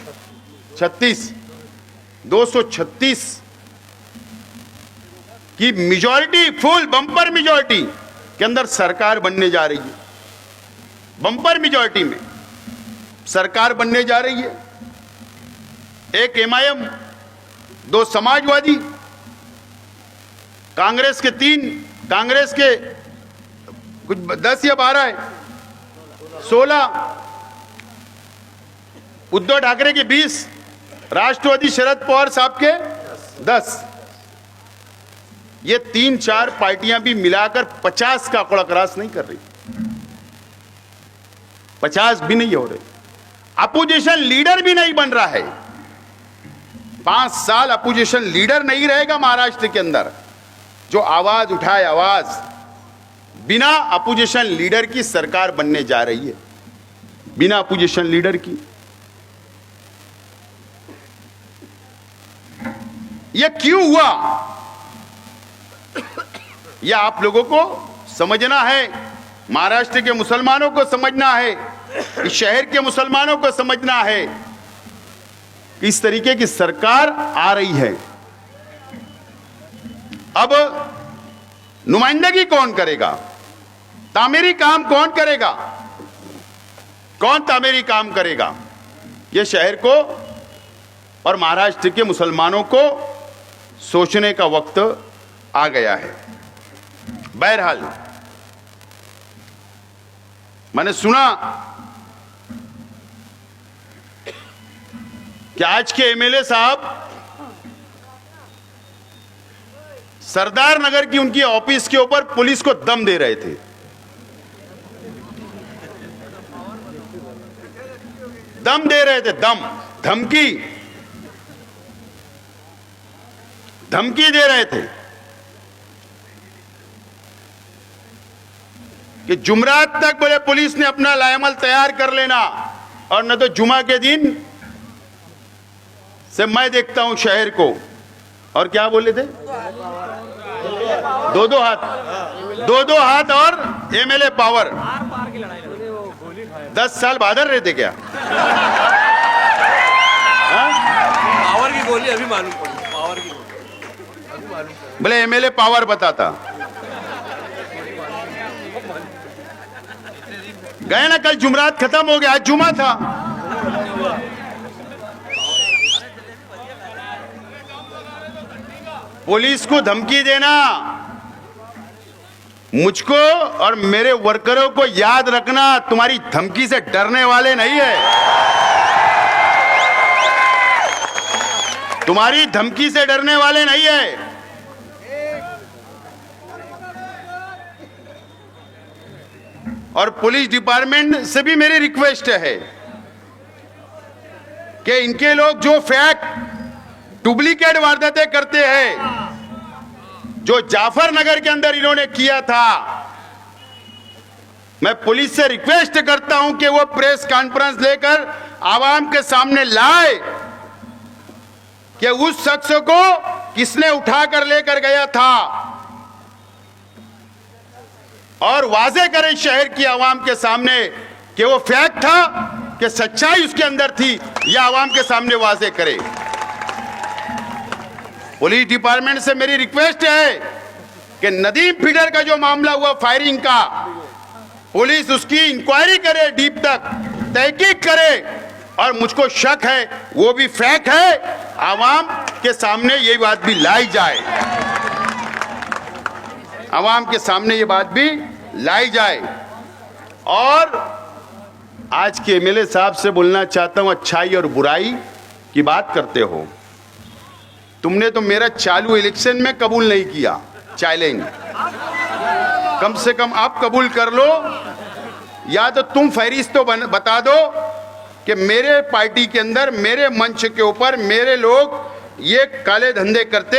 36, 236 की मेजॉरिटी, फुल बम्पर मेजॉरिटी के अंदर सरकार बनने जा रही है। बम्पर मेजॉरिटी में सरकार बनने जा रही है। एक एमआईएम, 2 समाजवादी, कांग्रेस के 3, कांग्रेस के कुछ 10 या 12 है, 16, उद्धव ठाकरे के 20, राष्ट्रवादी शरद पवार साहब के 10। ये 3-4 पार्टियां भी मिलाकर 50 का आंकड़ा क्रॉस नहीं कर रही, 50 भी नहीं हो रहे। अपोजिशन लीडर भी नहीं बन रहा है। 5 साल अपोजिशन लीडर नहीं रहेगा महाराष्ट्र के अंदर, जो आवाज उठाए, आवाज, बिना अपोजिशन लीडर की सरकार बनने जा रही है। बिना अपोजिशन लीडर की। यह क्यों हुआ, यह आप लोगों को समझना है, महाराष्ट्र के मुसलमानों को समझना है, इस शहर के मुसलमानों को समझना है कि इस तरीके की सरकार आ रही है। अब नुमाइंदगी कौन करेगा, तामीरी काम कौन करेगा, कौन तामीरी काम करेगा, यह शहर को और महाराष्ट्र के मुसलमानों को सोचने का वक्त आ गया है। बहरहाल मैंने सुना कि आज के एमएलए साहब सरदार नगर की उनकी ऑफिस के ऊपर पुलिस को दम दे रहे थे। दम दे रहे थे, दम, धमकी, धमकी दे रहे थे कि जुमरात तक बोले पुलिस ने अपना लाएमल तैयार कर लेना, और न तो जुमा के दिन से मैं देखता हूं शहर को। और क्या बोले थे, दो दो हाथ और एमएलए पावर। 10 साल बहादुर रहे थे क्या? पावर की गोली अभी मालूम पड़ी, पावर की अभी मालूम पड़ी। बोले एमएलए पावर बताता। गए ना, कल जुमरात खत्म हो गया, आज जुमा था। पुलिस को धमकी देना, मुझको और मेरे वर्करों को याद रखना, तुम्हारी धमकी से डरने वाले नहीं है, तुम्हारी धमकी से डरने वाले नहीं है। और पुलिस डिपार्टमेंट से भी मेरी रिक्वेस्ट है कि इनके लोग जो फैक्ट डुप्लीकेट वारदातें करते हैं, जो जाफर नगर के अंदर इन्होंने किया था, मैं पुलिस से रिक्वेस्ट करता हूं कि वो प्रेस कॉन्फ्रेंस लेकर आवाम के सामने लाए कि उस शख्स को किसने उठाकर लेकर गया था, और वाजे करे शहर की आवाम के सामने कि वो फैक्ट था कि सच्चाई उसके अंदर थी, या आवाम के सामने वाजे करे। पुलिस डिपार्टमेंट से मेरी रिक्वेस्ट है कि नदीम फीडर का जो मामला हुआ फायरिंग का, पुलिस उसकी इंक्वायरी करे, डीप तक तहकीक करे, और मुझको शक है वो भी फैक्ट है, आवाम के सामने ये बात भी लाई जाए, आवाम के सामने ये बात भी लाई जाए। और आज के एमएलए साहब से बोलना चाहता हूं, अच्छाई और बुराई की बात करते हो, तुमने तो मेरा चालू इलेक्शन में कबूल नहीं किया चैलेंज, कम से कम आप कबूल कर लो, या तो तुम फहरिस्त तो बता दो कि मेरे पार्टी के अंदर, मेरे मंच के ऊपर मेरे लोग ये काले धंधे करते,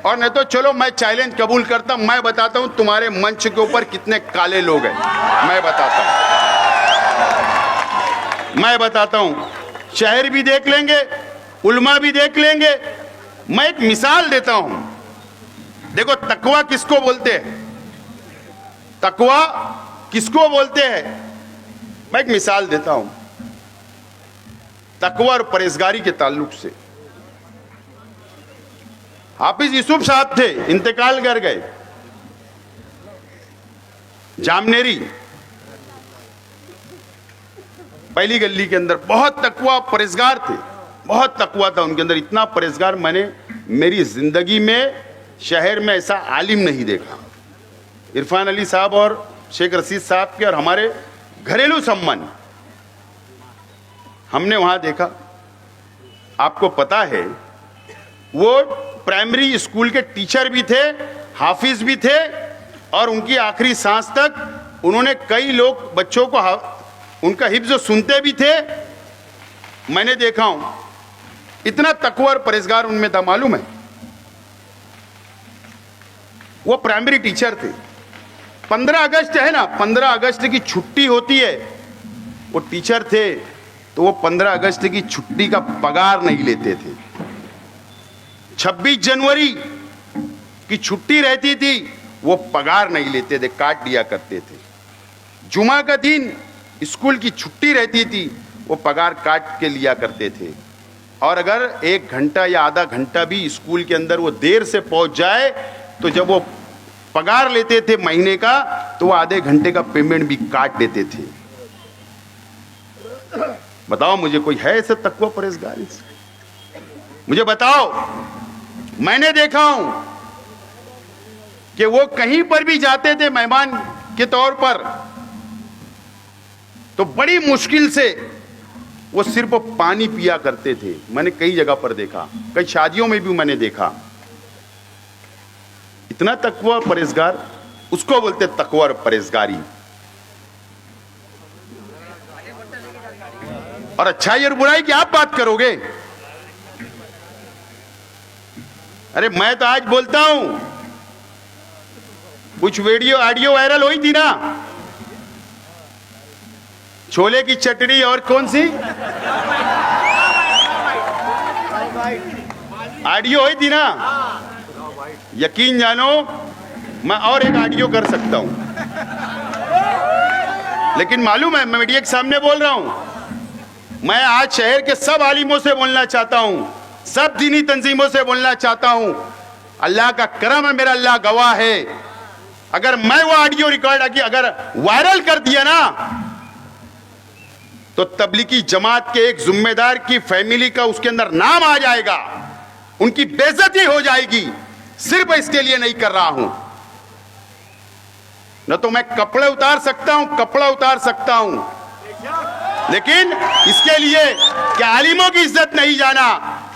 और नहीं तो चलो मैं चैलेंज कबूल करता, मैं बताता हूं तुम्हारे मंच के ऊपर कितने काले लोग हैं, मैं बताता हूं, मैं बताता हूं, शहर भी देख लेंगे, उल्मा भी देख लेंगे। मैं एक मिसाल देता हूं, देखो तकवा किसको बोलते हैं, तकवा किसको बोलते हैं, मैं एक मिसाल देता हूं तकवा और परहेजगारी के ताल्लुक से। हाफिज यूसुफ साहब थे, इंतकाल कर गए, जामनेरी पहली गली के अंदर, बहुत तकवा परहेजगार थे, बहुत तकवा था उनके अंदर, इतना परहेजगार मैंने मेरी जिंदगी में शहर में ऐसा आलिम नहीं देखा। इरफान अली साहब और शेख रशीद साहब के और हमारे घरेलू संबंध हमने वहां देखा। आपको पता है वो प्राइमरी स्कूल के टीचर भी थे, हाफिज भी थे, और उनकी आखिरी सांस तक उन्होंने कई लोग बच्चों को उनका हिफ्ज सुनते भी थे, मैंने देखा हूं। इतना तकवा और परहेजगार उनमें था, मालूम है। वो प्राइमरी टीचर थे। 15 अगस्त है ना, 15 अगस्त की छुट्टी होती है वो टीचर थे तो वो 15 अगस्त की छुट्टी का पगार नहीं लेते थे। 26 जनवरी की छुट्टी रहती थी, वो पगार नहीं लेते थे, काट दिया करते थे। जुमा का दिन स्कूल की छुट्टी रहती थी, वो पगार काट के लिया करते थे। और अगर 1 घंटा या आधा घंटा भी स्कूल के अंदर वो देर से पहुंच जाए तो जब वो पगार लेते थे महीने का, तो वो आधे घंटे का पेमेंट भी काट देते थे। बताओ मुझे, कोई है ऐसे तकवा परहेजगार? मुझे बताओ। मैंने देखा हूं कि वो कहीं पर भी जाते थे मेहमान के तौर पर, तो बड़ी मुश्किल से वो सिर्फ पानी पिया करते थे। मैंने कई जगह पर देखा, कई शादियों में भी मैंने देखा। इतना तकवा परहेजगार, उसको बोलते तकवा और परहेजगारी। और अच्छाई और बुराई की आप बात करोगे? अरे मैं तो आज बोलता हूं, कुछ वीडियो ऑडियो वायरल हुई थी ना, छोले की चटनी और कौन सी ऑडियो हुई थी ना, यकीन जानो मैं और एक ऑडियो कर सकता हूं, लेकिन मालूम है मैं मीडिया के सामने बोल रहा हूं। मैं आज शहर के सब आलिमों से बोलना चाहता हूं, सब दीनी तंजीमों से बोलना चाहता हूं। अल्लाह का करम है, मेरा अल्लाह गवाह है, अगर मैं वो ऑडियो रिकॉर्ड अगर वायरल कर दिया ना, तो तबलीगी जमात के एक जिम्मेदार की फैमिली का उसके अंदर नाम आ जाएगा, उनकी बेइज्जती हो जाएगी। सिर्फ इसके लिए नहीं कर रहा हूं, न तो मैं कपड़े उतार सकता हूं, कपड़ा उतार सकता हूं, लेकिन इसके लिए कि आलिमों की इज्जत नहीं जाना,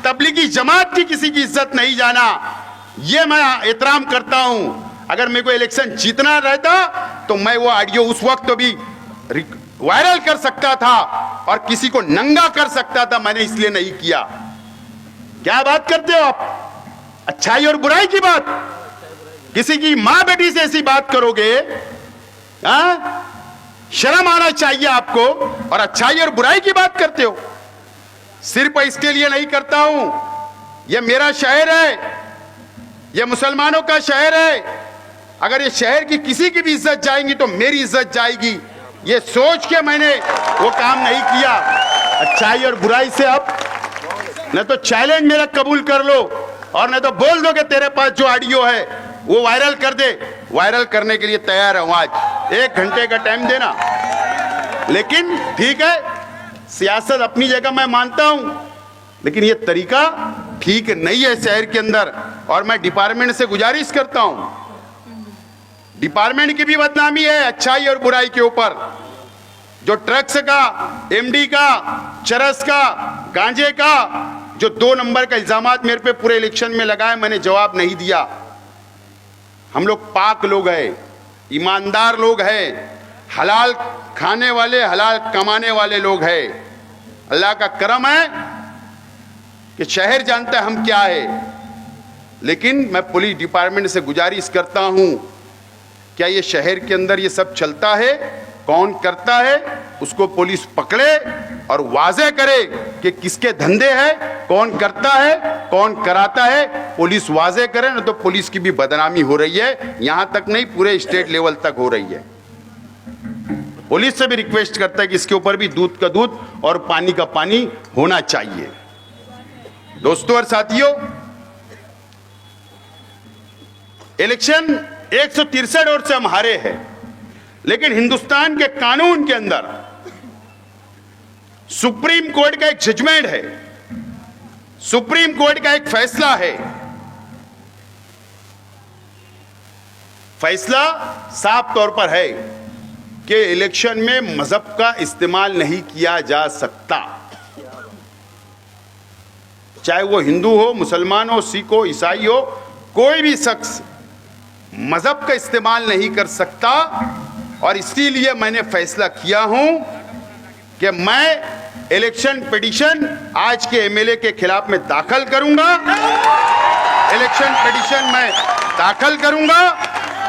तबलीगी जमात की किसी की इज्जत नहीं जाना, यह मैं एहतराम करता हूं। अगर मेरे को इलेक्शन जीतना रहता तो मैं वो ऑडियो उस वक्त भी वायरल कर सकता था और किसी को नंगा कर सकता था, मैंने इसलिए नहीं किया। क्या बात करते हो आप? अच्छाई और बुराई की बात, किसी की मां बेटी से ऐसी बात करोगे? शर्म आना चाहिए आपको। और अच्छाई और बुराई की बात करते हो। सिर्फ इसके लिए नहीं करता हूं, यह मेरा शहर है, यह मुसलमानों का शहर है, अगर ये शहर की किसी की भी इज्जत जाएगी तो मेरी इज्जत जाएगी, ये सोच के मैंने वो काम नहीं किया। अच्छाई और बुराई से आप न तो चैलेंज मेरा कबूल कर लो और न तो बोल दो कि तेरे पास जो ऑडियो है वो वायरल कर दे। वायरल करने के लिए तैयार हूं, आज 1 घंटे का टाइम देना। लेकिन ठीक है, सियासत अपनी जगह मैं मानता हूं, लेकिन ये तरीका ठीक नहीं है शहर के अंदर। और मैं डिपार्टमेंट से गुजारिश करता हूं, डिपार्टमेंट की भी बदनामी है अच्छाई और बुराई के ऊपर। जो ड्रग्स का, एमडी का, चरस का, गांजे का जो 2 नंबर का इल्जामात मेरे पे पूरे इलेक्शन में लगाए, मैंने जवाब नहीं दिया। हम लोग पाक लोग हैं, ईमानदार लोग हैं, हलाल खाने वाले, हलाल कमाने वाले लोग हैं। अल्लाह का करम है कि शहर जानता है हम क्या है। लेकिन मैं पुलिस डिपार्टमेंट से गुजारिश करता हूं, क्या ये शहर के अंदर ये सब चलता है? कौन करता है? उसको पुलिस पकड़े और वाज़े करे कि किसके धंधे हैं, कौन करता है, कौन कराता है। पुलिस वाज़े करे, ना तो पुलिस की भी बदनामी हो रही है, यहां तक नहीं पूरे स्टेट लेवल तक हो रही है। पुलिस से भी रिक्वेस्ट करता है कि इसके ऊपर भी दूध का दूध और पानी का पानी होना चाहिए। दोस्तों और साथियों, इलेक्शन 163 वोट से हम हारे हैं, लेकिन हिंदुस्तान के कानून के अंदर सुप्रीम कोर्ट का एक जजमेंट है, सुप्रीम कोर्ट का एक फैसला है। फैसला साफ तौर पर है कि इलेक्शन में मजहब का इस्तेमाल नहीं किया जा सकता। चाहे वो हिंदू हो, मुसलमान हो, सिख हो, ईसाई हो, कोई भी शख्स मजहब का इस्तेमाल नहीं कर सकता। और इसीलिए मैंने फैसला किया हूं कि मैं इलेक्शन पिटीशन आज के एमएलए के खिलाफ में दाखिल करूंगा। इलेक्शन पिटीशन मैं दाखिल करूंगा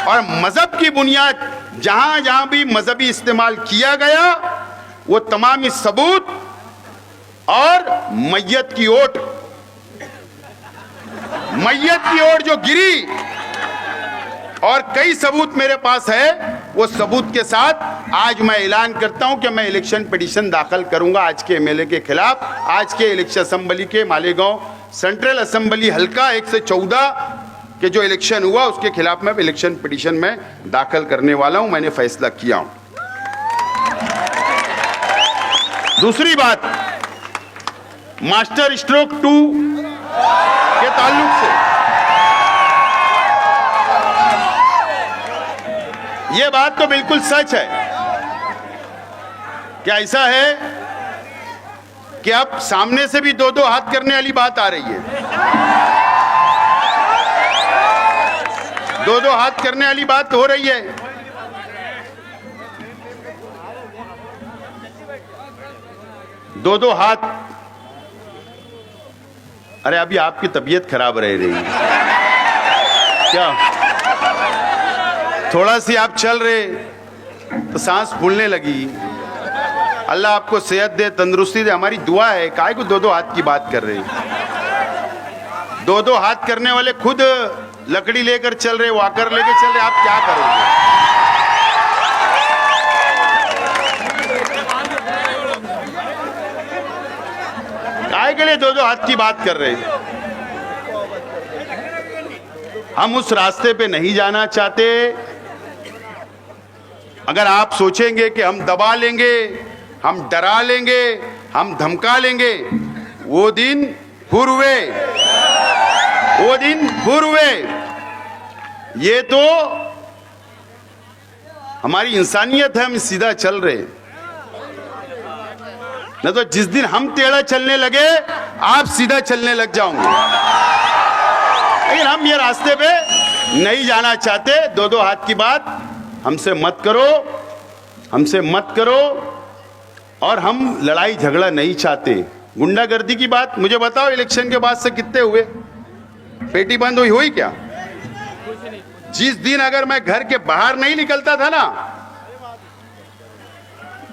और मजहब की बुनियाद जहां जहां भी मजहबी इस्तेमाल किया गया वो तमामी सबूत और मैयत की ओट जो गिरी और कई सबूत मेरे पास है, वो सबूत के साथ आज मैं ऐलान करता हूं कि मैं इलेक्शन पिटीशन दाखिल करूंगा आज के एमएलए के खिलाफ। आज के इलेक्शन असेंबली के मालेगांव सेंट्रल असेंबली हल्का 1 से 14 के जो इलेक्शन हुआ उसके खिलाफ मैं इलेक्शन पिटीशन में दाखिल करने वाला हूं। मैंने फैसला किया हूं। दूसरी बात, मास्टर स्ट्रोक 2 के ताल्लुक से यह बात तो बिल्कुल सच है। क्या ऐसा है कि अब सामने से भी 2-2 हाथ करने वाली बात आ रही है? 2-2 हाथ करने वाली बात हो रही है। दो हाथ। अरे अभी आपकी तबीयत खराब रह रही है क्या? थोड़ा सी आप चल रहे तो सांस फूलने लगी। अल्लाह आपको सेहत दे, तंदुरुस्ती दे, हमारी दुआ है। काहे को 2-2 हाथ की बात कर रहे हैं? 2-2 हाथ करने वाले खुद लकड़ी लेकर चल रहे, वॉकर लेकर चल रहे, आप क्या करोगे? काहे के लिए 2-2 हाथ की बात कर रहे हैं? हम उस रास्ते पे नहीं जाना चाहते। अगर आप सोचेंगे कि हम दबा लेंगे, हम डरा लेंगे, हम धमका लेंगे, वो दिन पूर्वे, वो दिन पूर्वे। ये तो हमारी इंसानियत है, हम सीधा चल रहे। न तो जिस दिन हम टेढ़ा चलने लगे आप सीधा चलने लग जाओगे। लेकिन हम ये रास्ते पे नहीं जाना चाहते। 2-2 हाथ की बात हमसे मत करो, हमसे मत करो। और हम लड़ाई झगड़ा नहीं चाहते। गुंडागर्दी की बात मुझे बताओ, इलेक्शन के बाद से कितने हुए? पेटी बंद हुई क्या? जिस दिन अगर मैं घर के बाहर नहीं निकलता था ना,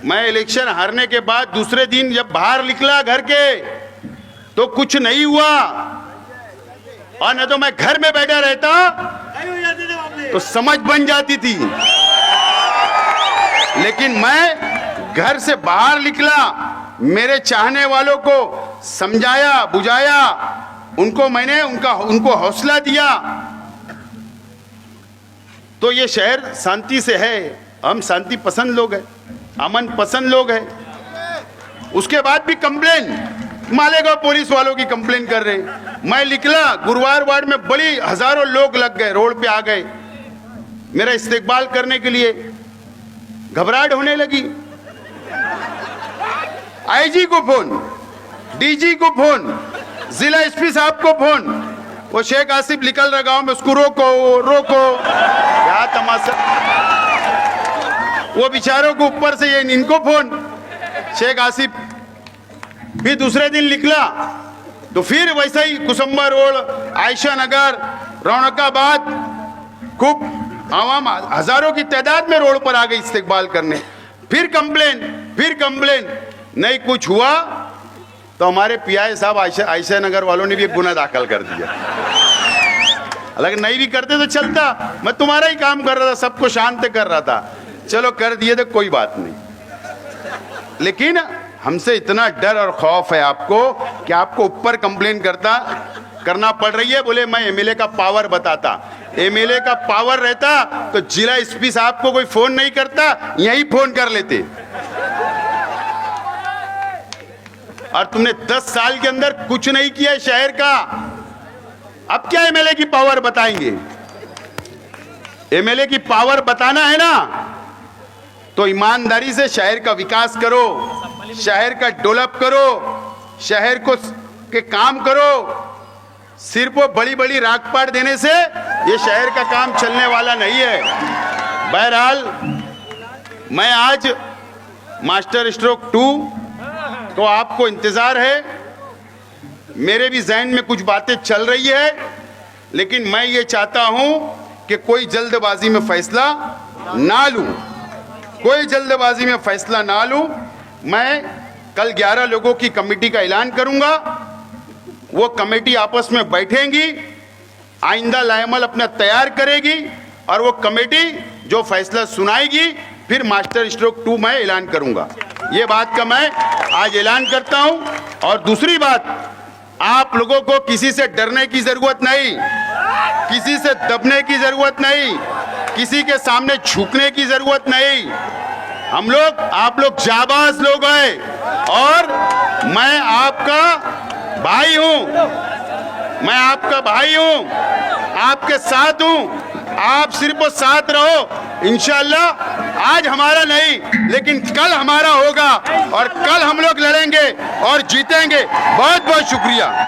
मैं इलेक्शन हारने के बाद दूसरे दिन जब बाहर निकला घर के तो कुछ नहीं हुआ, और न तो मैं घर में बैठा रहता तो समझ बन जाती थी। लेकिन मैं घर से बाहर निकला, मेरे चाहने वालों को समझाया बुझाया, उनको मैंने उनको हौसला दिया, तो ये शहर शांति से है। हम शांति पसंद लोग हैं, अमन पसंद लोग हैं। उसके बाद भी कंप्लेन, मालेगांव पुलिस वालों की कंप्लेन कर रहे। मैं निकला, गुरुवार वार्ड में बड़ी हजारों लोग लग गए, रोड पे आ गए मेरा इस्तेकबाल करने के लिए। घबराहट होने लगी। आईजी को फोन, डीजी को फोन, जिला एसपी साहब को फोन। वो शेख आसिफ निकल रहा गांव में, उसको रोको रोको। क्या तमाशा! वो बेचारों को ऊपर से ये इनको फोन, शेख आसिफ। फिर दूसरे दिन निकला तो फिर वैसा ही कुसुम्बा रोड, आयशा नगर, रौनकाबाद, खूब आवाम हजारों की तादाद में रोड पर आ गई इस्तेकबाल करने। फिर कंप्लेन, नहीं कुछ हुआ तो हमारे पीआई साहब आयशा नगर वालों ने भी एक गुना दाखिल कर दिया। अगर नहीं भी करते तो चलता, मैं तुम्हारा ही काम कर रहा था, सबको शांत कर रहा था। चलो कर दिए तो कोई बात नहीं। लेकिन हमसे इतना डर और खौफ है आपको कि आपको ऊपर कंप्लेन करना पड़ रही है। बोले मैं एमएलए का पावर बताता, एमएलए का पावर रहता तो जिला एसपी साहब को कोई फोन नहीं करता, यही फोन कर लेते। और तुमने 10 साल के अंदर कुछ नहीं किया शहर का, अब क्या एमएलए की पावर बताएंगे? एमएलए की पावर बताना है ना, तो ईमानदारी से शहर का विकास करो, शहर का डेवलप करो, शहर को के काम करो। सिर्फ वो बड़ी बड़ी रागपाट देने से ये शहर का काम चलने वाला नहीं है। बहरहाल मैं आज मास्टर स्ट्रोक 2 तो आपको इंतजार है। मेरे भी जहन में कुछ बातें चल रही है, लेकिन मैं ये चाहता हूं कि कोई जल्दबाजी में फैसला ना लूं, कोई जल्दबाजी में फैसला ना लूं। मैं कल 11 लोगों की कमेटी का ऐलान करूंगा। वो कमेटी आपस में बैठेंगी, आइंदा लाएमल अपना तैयार करेगी और वो कमेटी जो फैसला सुनाएगी फिर मास्टर स्ट्रोक 2 मैं ऐलान करूंगा। ये बात का मैं आज ऐलान करता हूं। और दूसरी बात, आप लोगों को किसी से डरने की जरूरत नहीं, किसी से दबने की जरूरत नहीं, किसी के सामने झुकने की जरूरत नहीं। हम लोग, आप लोग जाबाज लोग हैं और मैं आपका भाई हूं, मैं आपका भाई हूं, आपके साथ हूं। आप सिर्फ साथ रहो, इंशाअल्लाह आज हमारा नहीं लेकिन कल हमारा होगा और कल हम लोग लड़ेंगे और जीतेंगे। बहुत बहुत शुक्रिया।